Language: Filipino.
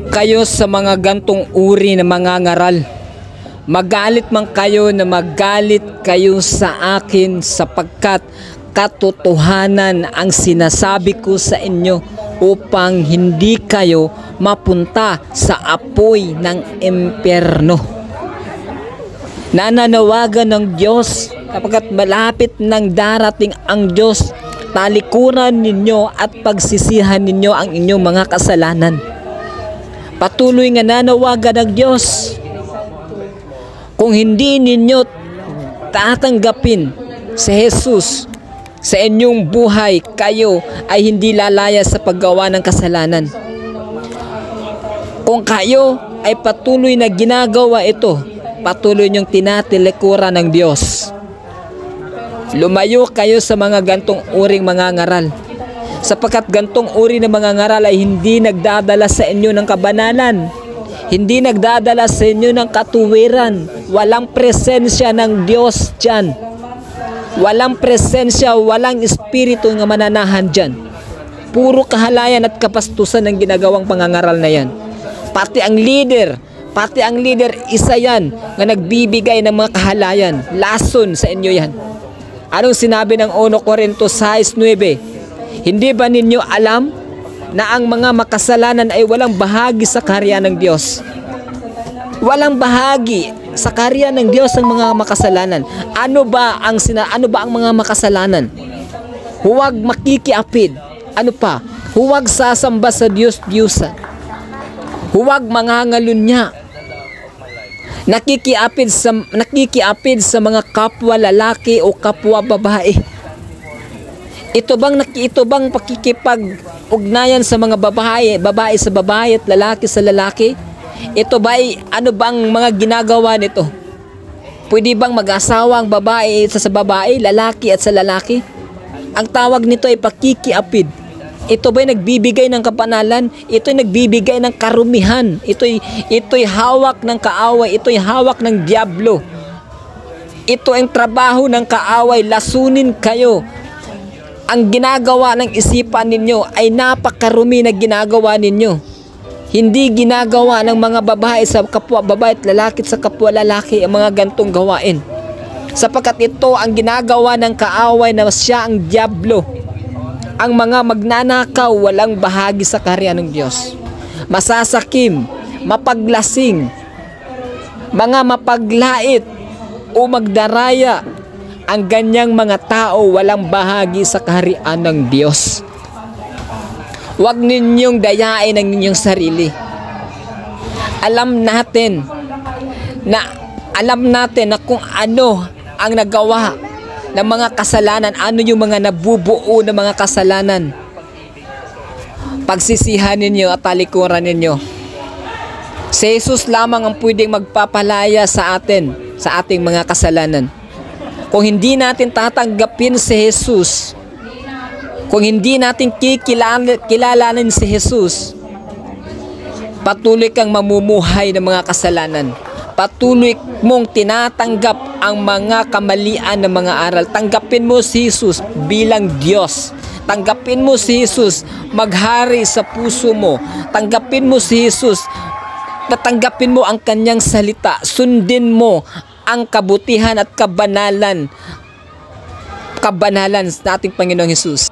kayo sa mga gantong uri na mangangaral. Magalit man kayo na magalit kayo sa akin sapagkat katotohanan ang sinasabi ko sa inyo upang hindi kayo mapunta sa apoy ng impyerno. Nananawagan ng Diyos kapagkat malapit nang darating ang Diyos, talikuran ninyo at pagsisihan ninyo ang inyong mga kasalanan. Patuloy nga nanawagan ng Diyos. Kung hindi ninyo tatanggapin si Jesus sa inyong buhay, kayo ay hindi lalaya sa paggawa ng kasalanan. Kung kayo ay patuloy na ginagawa ito, patuloy niyong tinatilikuran ng Diyos. Lumayo kayo sa mga gantong uring mangangaral, sapagkat gantong uri ng mangangaral ay hindi nagdadala sa inyo ng kabanalan, hindi nagdadala sa inyo ng katuwiran. Walang presensya ng Diyos dyan. Walang presensya, walang espiritu nga mananahan dyan. Puro kahalayan at kapastusan ang ginagawang pangangaral na yan. Pati ang leader, isa yan nga nagbibigay ng mga kahalayan. Lason sa inyo yan. Anong sinabi ng 1 Corinto 6:9? Hindi ba ninyo alam na ang mga makasalanan ay walang bahagi sa karya ng Diyos? Walang bahagi sa karya ng Diyos ang mga makasalanan. Ano ba ang mga makasalanan? Huwag makikiapid. Ano pa? Huwag sasamba sa Diyos-Diyusan. Huwag mangangalunya. Nakikiapid sa mga kapwa lalaki o kapwa babae. Ito bang pakikipag-ugnayan sa mga babae sa babae at lalaki sa lalaki? Ito ba ano bang mga ginagawa nito? Pwede bang mag-asawa ang babae sa babae, lalaki at sa lalaki? Ang tawag nito ay pakikiapid. Ito ba'y nagbibigay ng kapanalan? Ito'y nagbibigay ng karumihan. Ito'y hawak ng kaaway. Ito'y hawak ng diablo. Ito ang trabaho ng kaaway. Lasunin kayo. Ang ginagawa ng isipan ninyo ay napakarumi na ginagawa ninyo. Hindi ginagawa ng mga babae sa kapwa babae at lalaki sa kapwa lalaki ang mga gantong gawain. Sapagkat ito ang ginagawa ng kaaway na siya ang diablo. Ang mga magnanakaw walang bahagi sa karya ng Diyos. Masasakim, mapaglasing, mga mapaglait o magdaraya, ang ganyang mga tao walang bahagi sa kaharian ng Diyos. Huwag ninyong dayain ang inyong sarili. Alam natin na kung ano ang nagawa ng mga kasalanan, ano yung mga nabubuo ng mga kasalanan. Pagsisihan ninyo at talikuran ninyo. Si Jesus lamang ang pwedeng magpapalaya sa atin, sa ating mga kasalanan. Kung hindi natin tatanggapin si Jesus, kung hindi natin kilalanin si Jesus, patuloy kang mamumuhay ng mga kasalanan. Patuloy mong tinatanggap ang mga kamalian ng mga aral. Tanggapin mo si Jesus bilang Diyos. Tanggapin mo si Jesus maghari sa puso mo. Tanggapin mo si Jesus. Tanggapin mo ang kanyang salita. Sundin mo ang kabutihan at kabanalan sa ating Panginoong Jesus.